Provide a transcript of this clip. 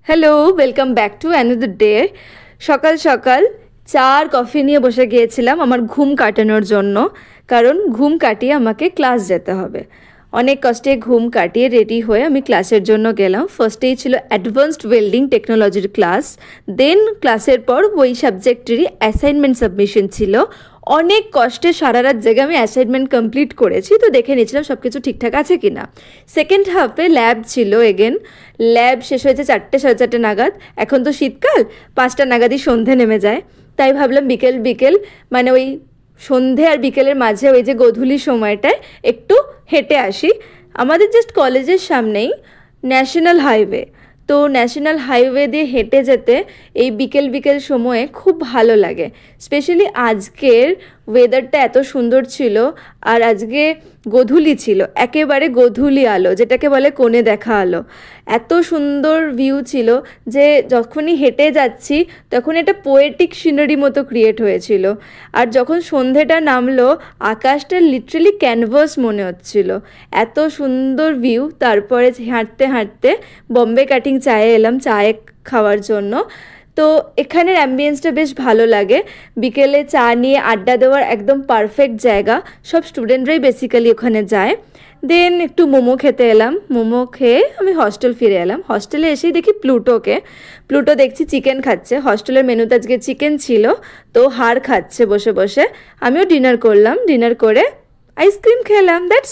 Hello, welcome back to another day. সকাল সকাল চা আর কফি নিয়ে বসে গিয়েছিলাম আমার ঘুম কাটানোর জন্য, কারণ ঘুম কাটিয়ে আমাকে ক্লাস যেতে হবে। অনেক কষ্টে ঘুম কাটিয়ে রেডি হয়ে আমি ক্লাসের জন্য গেলাম। ফার্স্টেই ছিল অ্যাডভান্সড ওয়েল্ডিং টেকনোলজির ক্লাস, দেন ক্লাসের পর ওই সাবজেক্টেরই অ্যাসাইনমেন্ট সাবমিশন ছিল। অনেক কষ্টে সারা রাত জেগে আমি অ্যাসাইনমেন্ট কমপ্লিট করেছি, তো দেখে নিয়েছিলাম সব কিছু ঠিকঠাক আছে কি না। সেকেন্ড হাফে ল্যাব ছিল, এগেন ল্যাব শেষ হয়েছে 4টে সাড়ে 4টে নাগাদ। এখন তো শীতকাল, 5টা নাগাদই সন্ধে নেমে যায়, তাই ভাবলাম বিকেল মানে ওই সন্ধে আর বিকেলের মাঝে ওই যে গোধূলি সময়টায় একটু হেঁটে আসি। আমাদের জাস্ট কলেজের সামনেই ন্যাশনাল হাইওয়ে, তো ন্যাশনাল হাইওয়ে দিয়ে হেঁটে যেতে এই বিকেল সময়ে খুব ভালো লাগে। স্পেশালি আজকের ওয়েদারটা এত সুন্দর ছিল, আর আজকে গোধূলি ছিল, একেবারে গোধূলি আলো, যেটাকে বলে কোণে দেখা আলো। এত সুন্দর ভিউ ছিল যে যখনই হেঁটে যাচ্ছি তখন এটা পোয়েটিক সিনারি মতো ক্রিয়েট হয়েছিল। আর যখন সন্ধেটা নামলো আকাশটা লিটারালি ক্যানভাস মনে হচ্ছিল, এত সুন্দর ভিউ। তারপরে হাঁটতে হাঁটতে বম্বে কাটিং চায়ে এলাম চায়ে খাওয়ার জন্য। তো এখানের অ্যাম্বিয়েন্সটা বেশ ভালো লাগে, বিকেলে চা নিয়ে আড্ডা দেওয়ার একদম পারফেক্ট জায়গা। সব স্টুডেন্টরাই বেসিক্যালি ওখানে যায়। দেন একটু মোমো খেতে এলাম, মোমো খেয়ে আমি হস্টেল ফিরে এলাম। হস্টেলে এসেই দেখি প্লুটো দেখছি চিকেন খাচ্ছে। হস্টেলের মেনুতে আজকে চিকেন ছিল, তো হাড় খাচ্ছে বসে বসে। আমিও ডিনার করলাম, ডিনার করে আইসক্রিম খেলাম। দ্যাটস